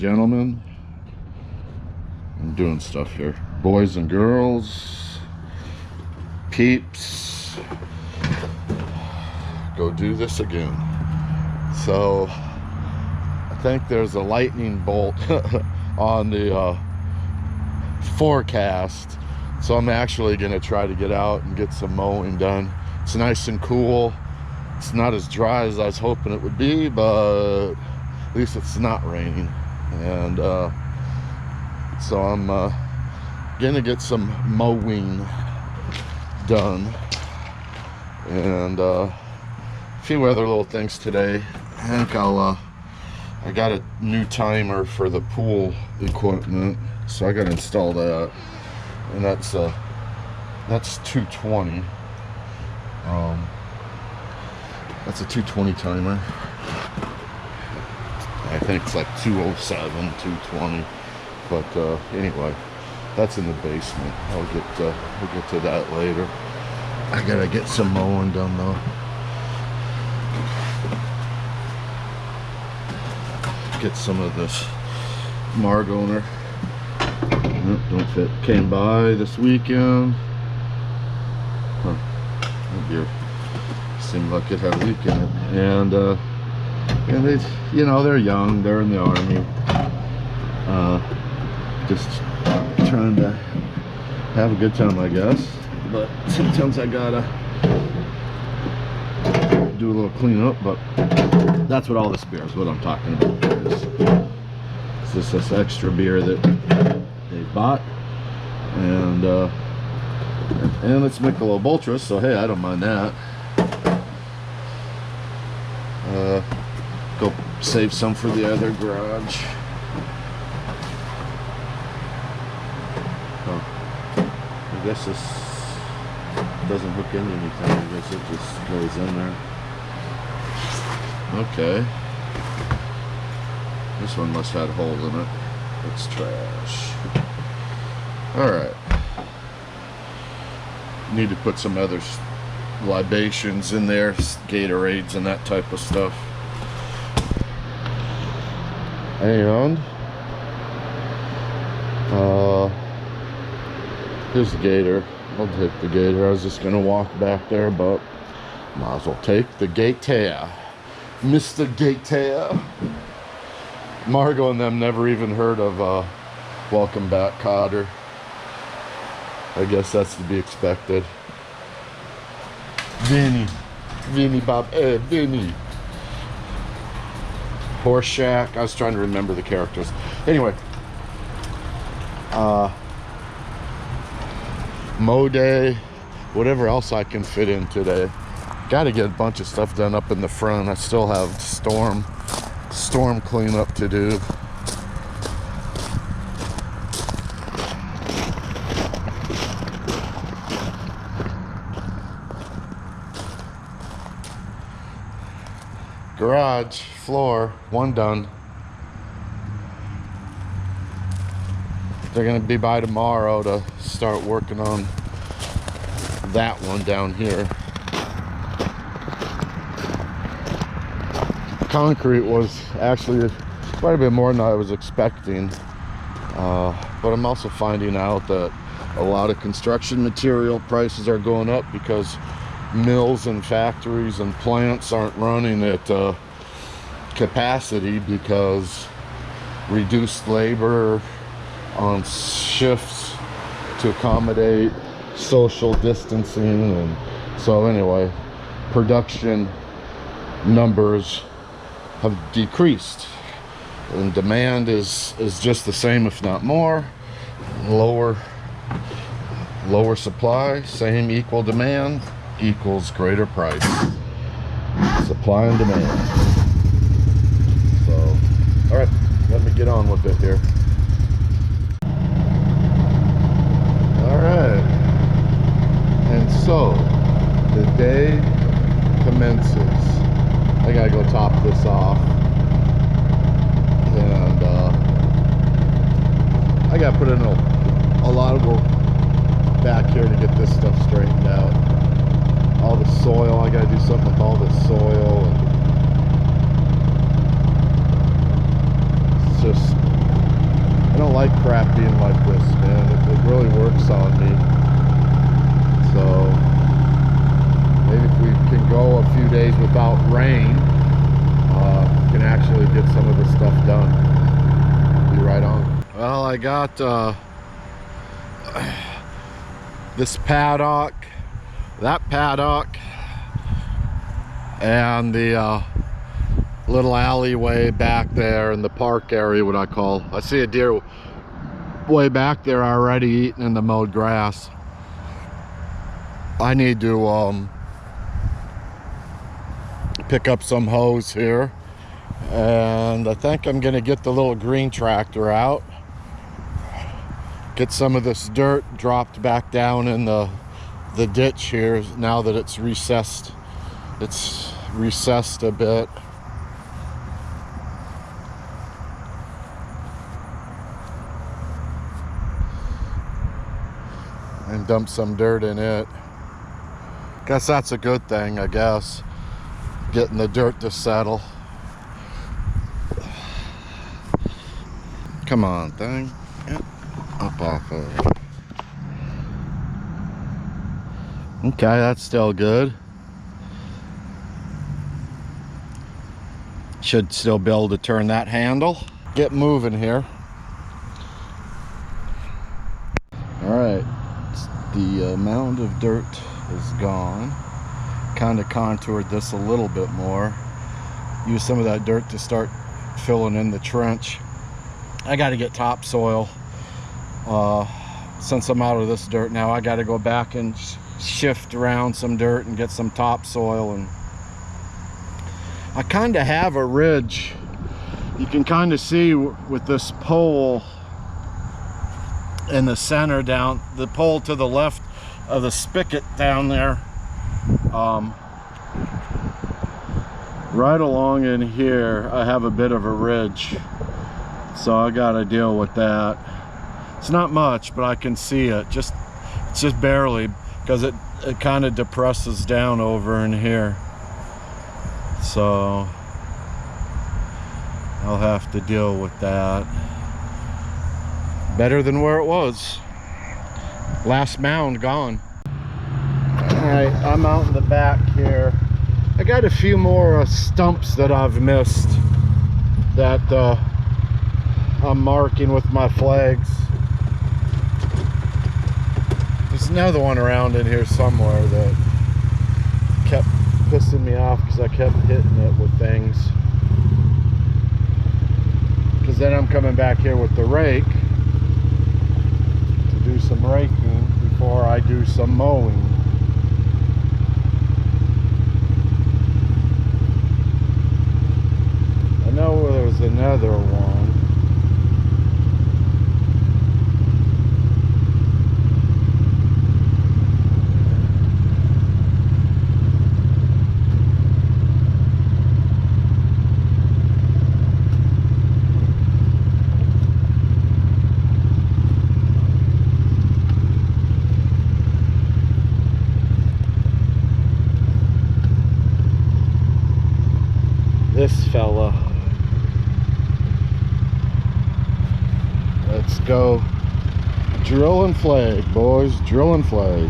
gentlemen. I'm doing stuff here. Boys and girls, peeps, go do this again. So I think there's a lightning bolt on the forecast, so I'm actually gonna try to get out and get some mowing done. It's nice and cool. It's not as dry as I was hoping it would be, but at least it's not raining. And so I'm gonna get some mowing done, and a few other little things today. I think I got a new timer for the pool equipment, so I gotta install that, and that's 220. That's a 220 timer. I think it's like 207, 220. But anyway, that's in the basement. We'll get to that later. I gotta get some mowing done though. Get some of this Margoner. Nope, don't fit. Came by this weekend. Huh. Oh dear. Seemed like it had a leak in it. And they, you know, they're young, they're in the army. Just trying to have a good time, I guess. But sometimes I gotta do a little cleanup. But that's what all this beer is, what I'm talking about. It's just this extra beer that they bought, and it's Michelob Ultra, so hey, I don't mind that. Go save some for the other garage. I guess this doesn't hook into anything. I guess it just goes in there. Okay. This one must have had a hole in it. It's trash. Alright. Need to put some other libations in there, Gatorades and that type of stuff. And here's the Gator. I'll take the Gator. I was just gonna walk back there, but might as well take the Gator. Mr. Gator. Margo and them never even heard of Welcome Back, Cotter. I guess that's to be expected. Vinny Bob, Vinny. Horse Shack. I was trying to remember the characters. Anyway, mow day, whatever else I can fit in today. Got to get a bunch of stuff done up in the front. I still have storm cleanup to do. Garage floor, one done. They're gonna be by tomorrow to start working on that one down here. Concrete was actually quite a bit more than I was expecting, but I'm also finding out that a lot of construction material prices are going up because mills and factories and plants aren't running at capacity because reduced labor on shifts to accommodate social distancing, and so anyway, production numbers have decreased, and demand is just the same, if not more. Lower supply, same equal demand equals greater price. Supply and demand. So, all right, let me get on with it here. All right, and so the day commences. I gotta go top this off, and I gotta put in a lot of work back here to get this stuff straightened out. All the soil, I gotta do something with all the soil, and it's just I don't like crap being like this, man. It really works on me. So maybe if we can go a few days without rain, can actually get some of this stuff done. Be right on. Well, I got this paddock, that paddock, and the little alleyway back there in the park area, what I call. I see a deer way back there already eating in the mowed grass. I need to pick up some hose here, and I think I'm gonna get the little green tractor out, get some of this dirt dropped back down in the ditch here now that it's recessed a bit. And dump some dirt in it. Guess that's a good thing, I guess. Getting the dirt to settle. Come on, thing. Yep. Up off of it. Okay, that's still good. Should still be able to turn that handle. Get moving here. Alright, the mound of dirt is gone. Kind of contoured this a little bit more. Use some of that dirt to start filling in the trench. I got to get topsoil. Since I'm out of this dirt now, I got to go back and shift around some dirt and get some topsoil. And I kind of have a ridge. You can kind of see with this pole in the center down, the pole to the left of the spigot down there, right along in here I have a bit of a ridge, so I got to deal with that. It's not much, but I can see it, it's just barely, because it kind of depresses down over in here, so I'll have to deal with that. Better than where it was. Last mound gone. Alright, I'm out in the back here. I got a few more stumps that I've missed that I'm marking with my flags. There's another one around in here somewhere that kept pissing me off because I kept hitting it with things. Because then I'm coming back here with the rake to do some raking before I do some mowing. I know there's another one. This fella. Let's go drill and flag, boys. Drill and flag.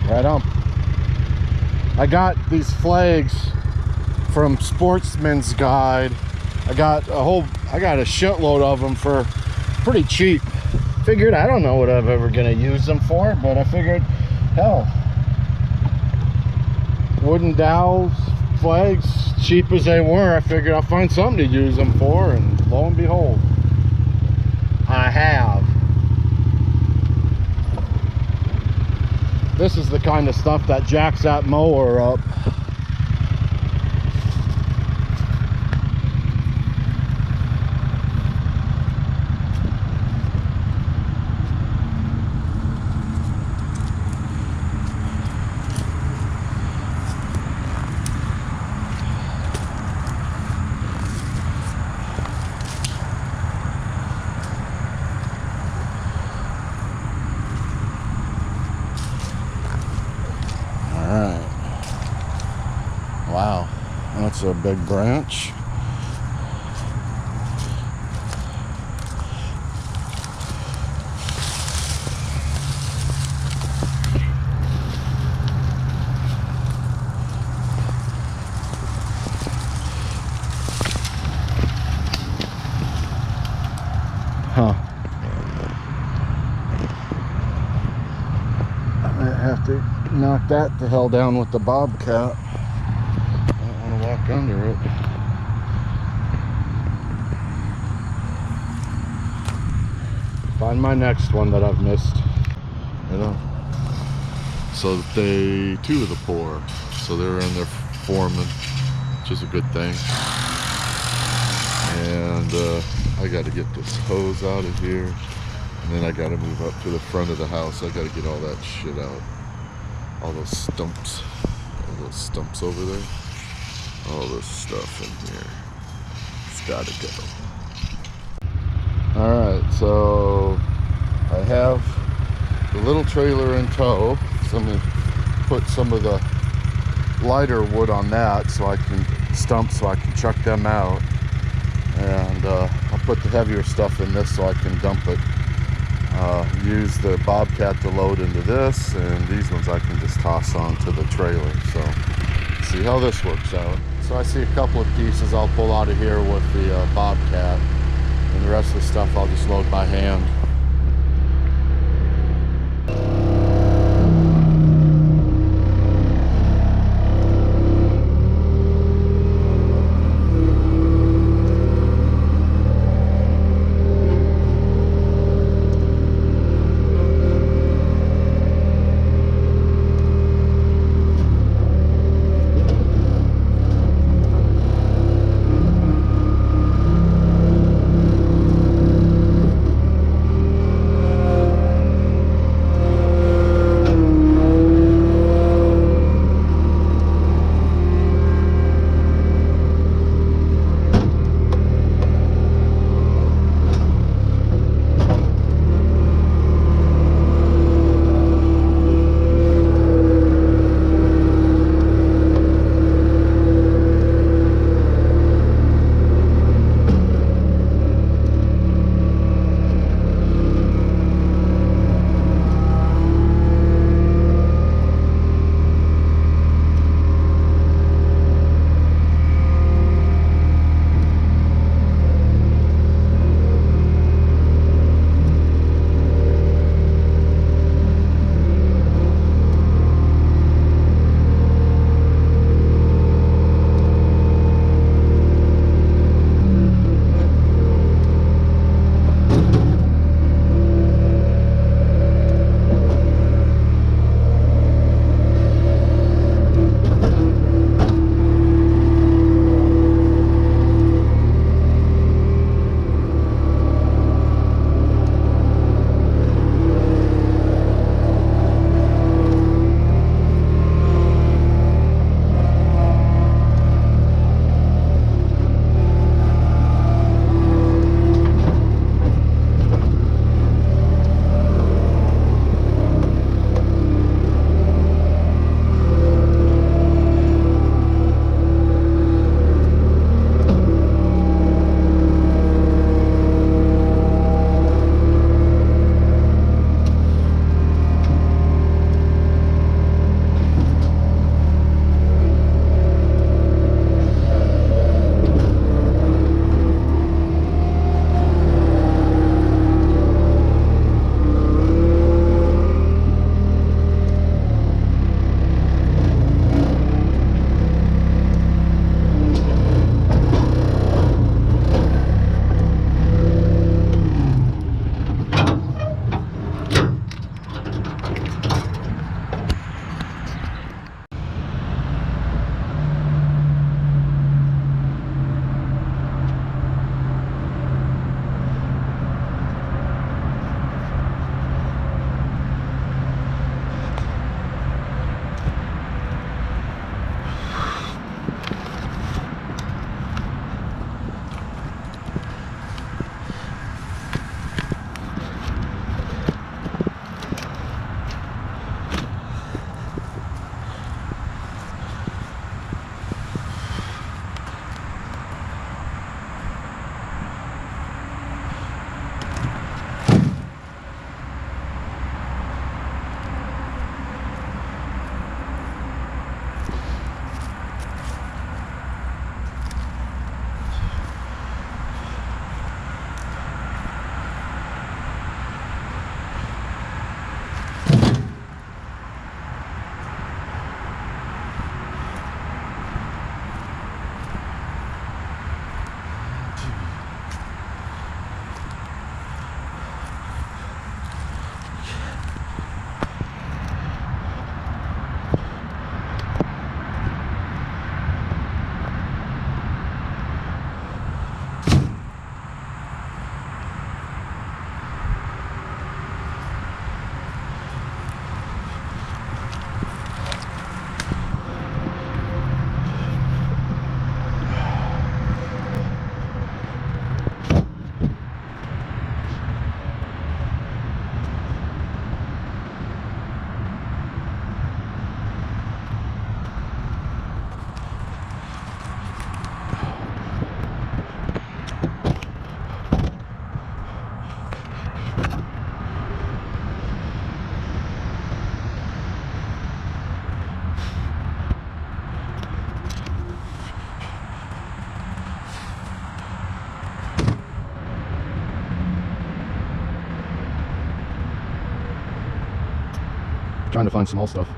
Right on. I got these flags from Sportsman's Guide. I got a shitload of them for pretty cheap. Figured, I don't know what I'm ever gonna use them for, but I figured, hell, wooden dowels, flags, cheap as they were, I figured I'll find something to use them for, and lo and behold, I have. This is the kind of stuff that jacks that mower up. Wow, that's a big branch. Huh. I might have to knock that the hell down with the bobcat. Walk under it. Find my next one that I've missed. You know. So day 2 of the pour. So they're in there forming, which is a good thing. And I got to get this hose out of here, and then I got to move up to the front of the house. I got to get all that shit out. All those stumps over there. All this stuff in here. It's gotta go. Alright, so I have the little trailer in tow. So I'm gonna put some of the lighter wood on that so I can chuck them out. And I'll put the heavier stuff in this so I can dump it. Use the bobcat to load into this, and these ones I can just toss onto the trailer. So see how this works out. So I see a couple of pieces I'll pull out of here with the bobcat, and the rest of the stuff I'll just load by hand. Trying to find small stuff.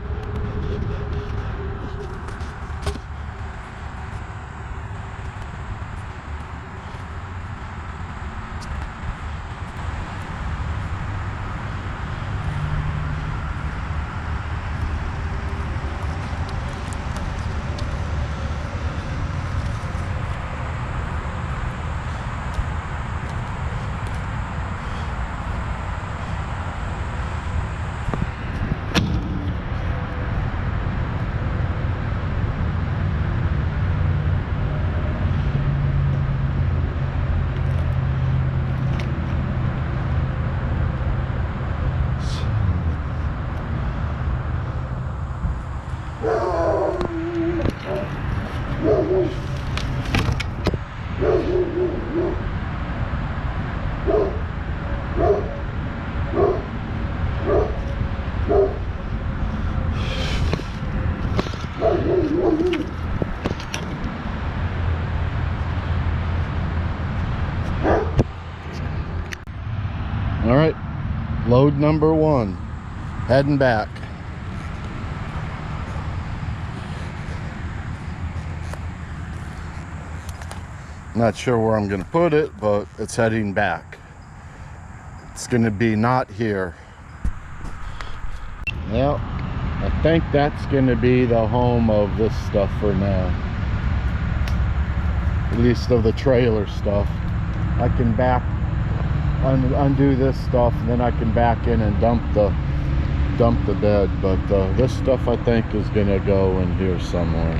All right, load number 1, heading back. Not sure where I'm gonna put it, but it's heading back. It's gonna be not here. Well, I think that's gonna be the home of this stuff for now. At least of the trailer stuff. I can back undo this stuff, and then I can back in and dump the bed, but this stuff I think is gonna go in here somewhere.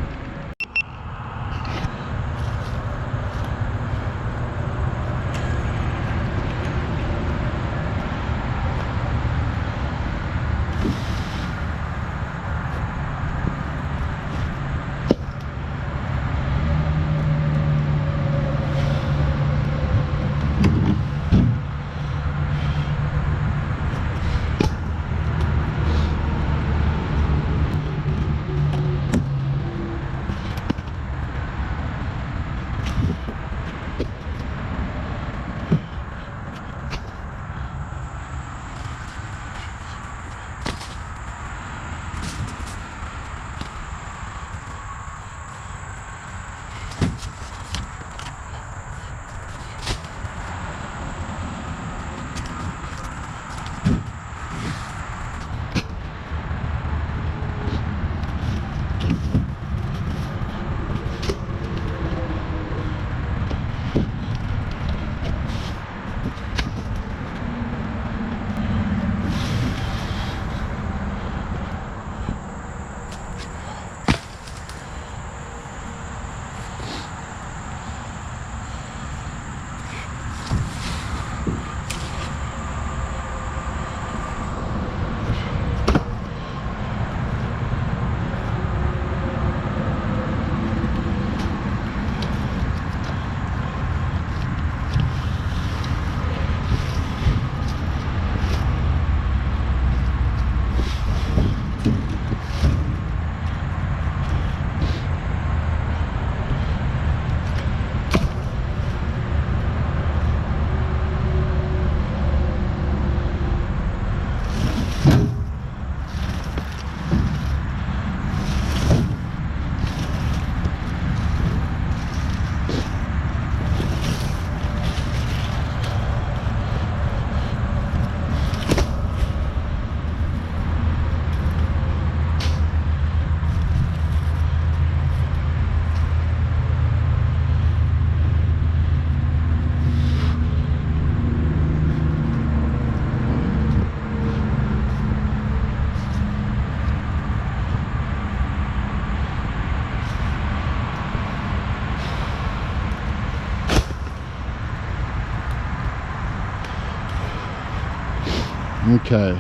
Okay,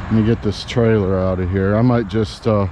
let me get this trailer out of here. I might just yeah.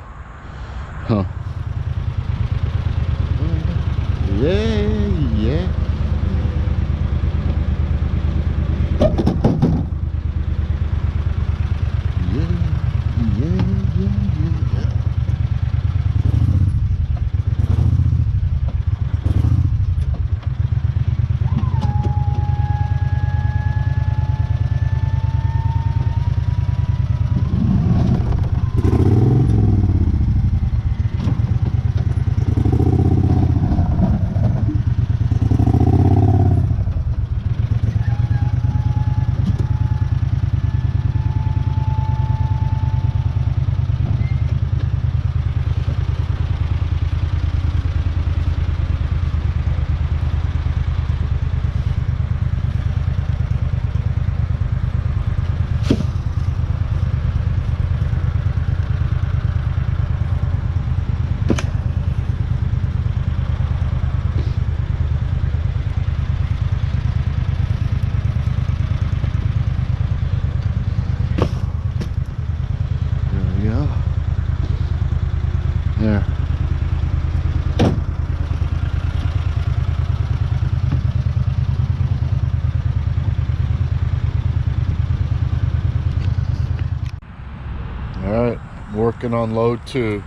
working on load 2.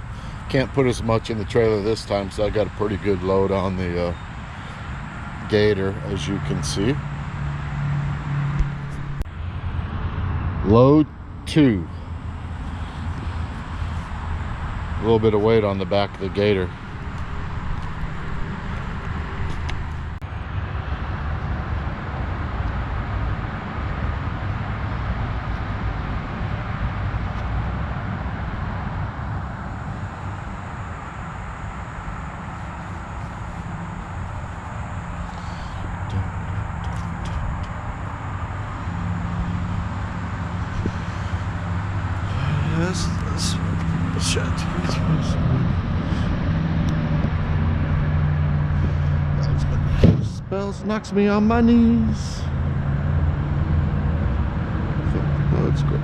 Can't put as much in the trailer this time, so I got a pretty good load on the Gator, as you can see. Load 2. A little bit of weight on the back of the Gator. Spells knocks me on my knees. Oh, it's great.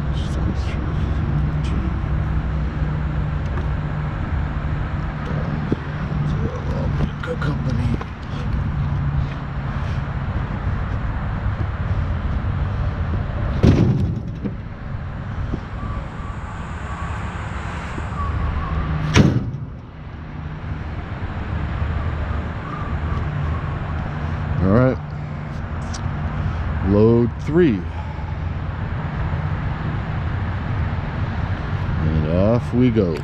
Good company. All right, load 3, and off we go.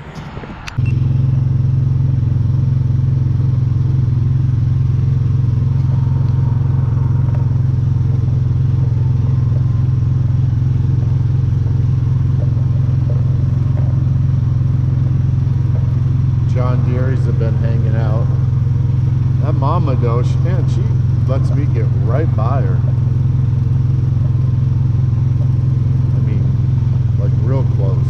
John Deere's have been hanging out. That mama though, man, she lets me get right by her. I mean, like real close.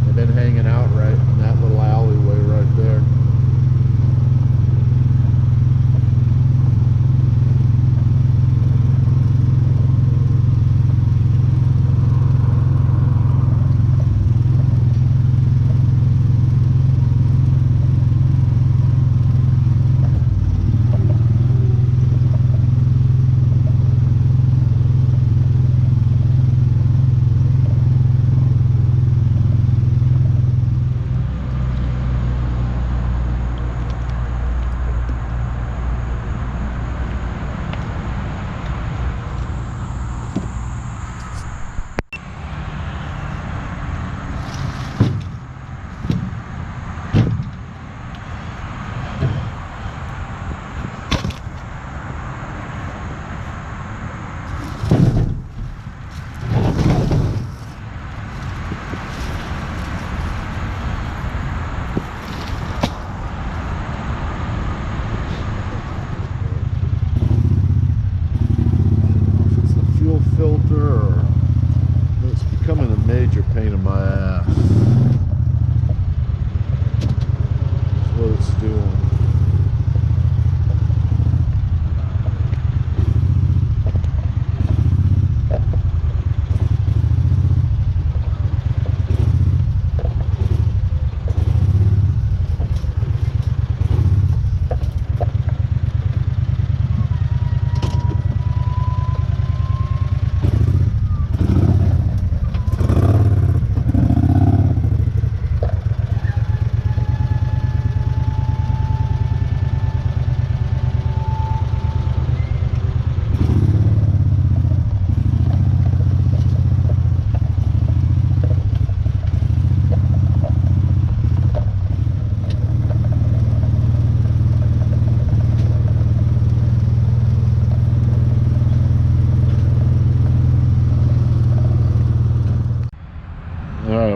They've been hanging out right in that little alleyway right there. Major pain in my ass. That's what it's doing.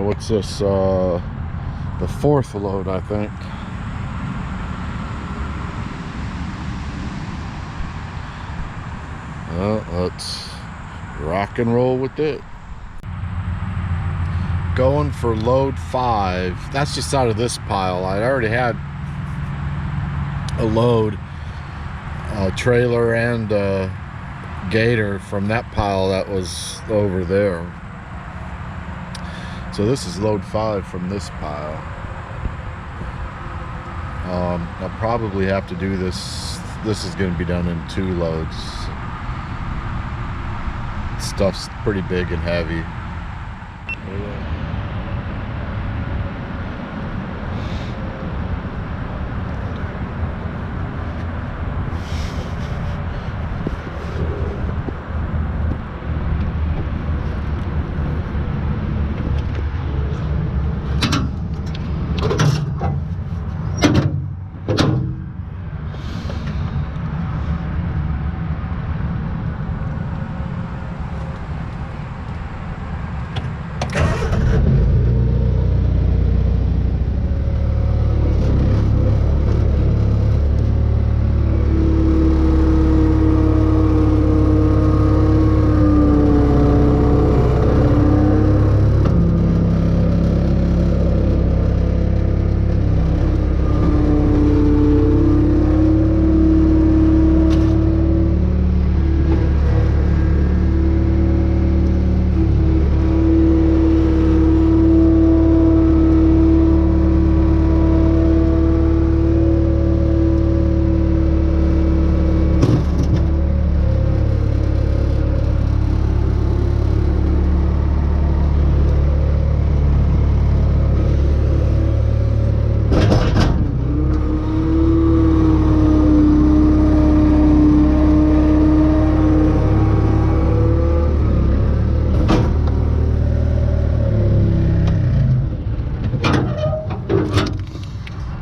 What's this? The 4th load, I think. Well, let's rock and roll with it. Going for load 5. That's just out of this pile. I already had a load, a trailer and a Gator from that pile that was over there. So this is load 5 from this pile. I'll probably have to do this this is going to be done in 2 loads. Stuff's pretty big and heavy.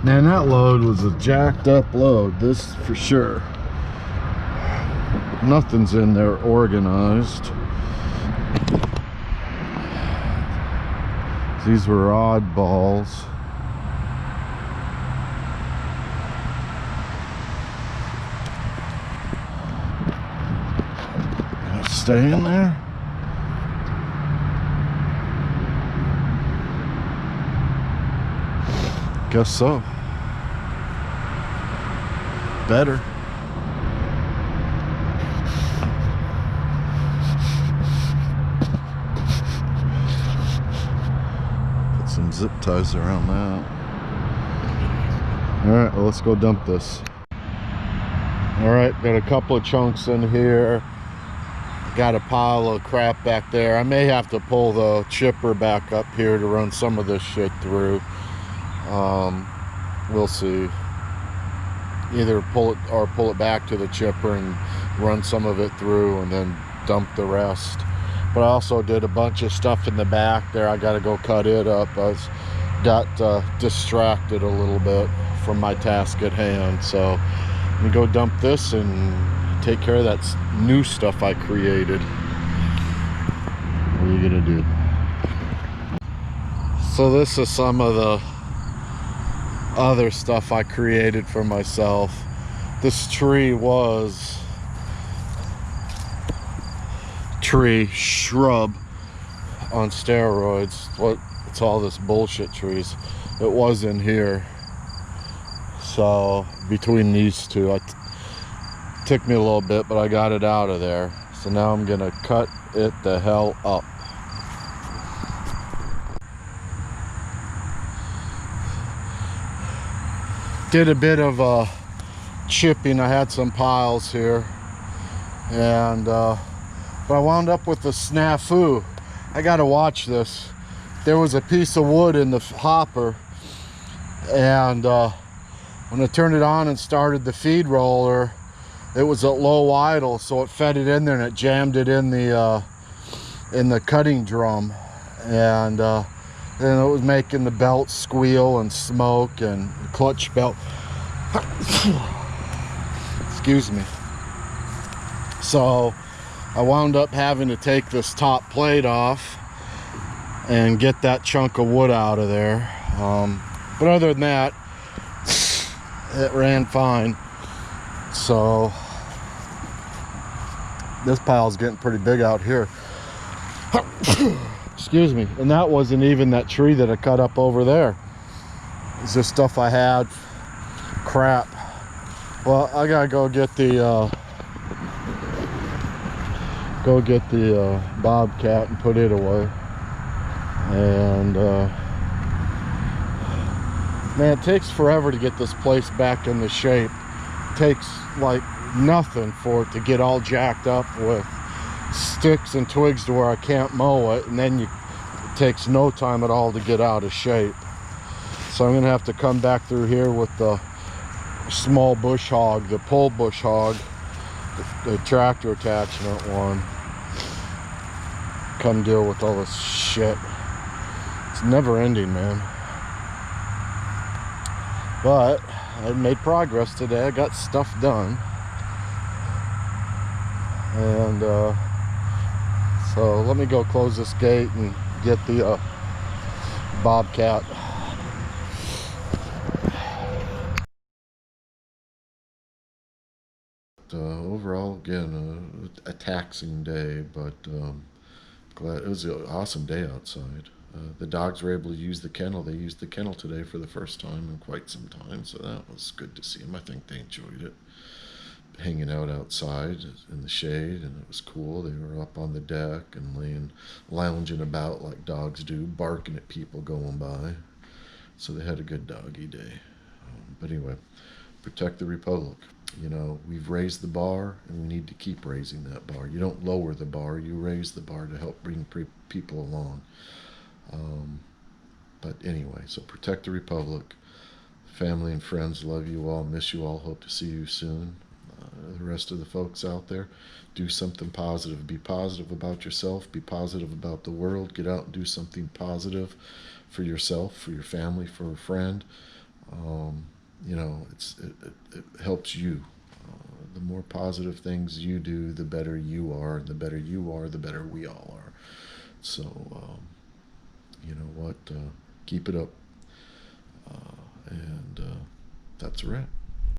Man, that load was a jacked up load, this for sure. Nothing's in there organized. These were oddballs. Gonna stay in there? Guess so. Better. Put some zip ties around that. Alright, well, let's go dump this. Alright, got a couple of chunks in here. Got a pile of crap back there. I may have to pull the chipper back up here to run some of this shit through. We'll see. Either pull it back to the chipper and run some of it through and then dump the rest. But I also did a bunch of stuff in the back there. I got to go cut it up. I got distracted a little bit from my task at hand, so let me go dump this and take care of that new stuff I created. What are you gonna do? So this is some of the other stuff I created for myself. This tree was shrub on steroids. It's all this bullshit trees. It was in here. So between these two, it took me a little bit, but I got it out of there. So now I'm gonna cut it the hell up. Did a bit of chipping. I had some piles here, and but I wound up with the snafu. I gotta watch this. There was a piece of wood in the hopper, and when I turned it on and started the feed roller, it was at low idle, so it fed it in there and it jammed it in the cutting drum, and it was making the belt squeal and smoke, and the clutch belt excuse me. So I wound up having to take this top plate off and get that chunk of wood out of there, but other than that, it ran fine. So this pile's getting pretty big out here. Excuse me. And that wasn't even that tree that I cut up over there. It's just stuff I had. Crap. Well, I gotta go get the bobcat and put it away. And man, it takes forever to get this place back into shape. takes like nothing for it to get all jacked up with sticks and twigs to where I can't mow it, and then it takes no time at all to get out of shape. So I'm gonna have to come back through here with the small bush hog, the pole bush hog, the tractor attachment one. Come deal with all this shit. It's never ending, man. But I made progress today. I got stuff done. And so let me go close this gate and get the bobcat. Overall, again, a taxing day, but glad it was an awesome day outside. The dogs were able to use the kennel. They used the kennel today for the first time in quite some time, so that was good to see them. I think they enjoyed it. Hanging out outside in the shade, and it was cool. They were up on the deck and lounging about like dogs do, barking at people going by. So they had a good doggy day. But anyway, protect the Republic. You know, we've raised the bar, and we need to keep raising that bar. You don't lower the bar, you raise the bar to help bring people along. But anyway, so protect the Republic. Family and friends, love you all, miss you all, hope to see you soon. The rest of the folks out there, do something positive. Be positive about yourself, be positive about the world. Get out and do something positive for yourself, for your family, for a friend. You know, it helps you. The more positive things you do, the better you are. And the better you are, the better we all are. So, you know what? Keep it up. And that's a wrap.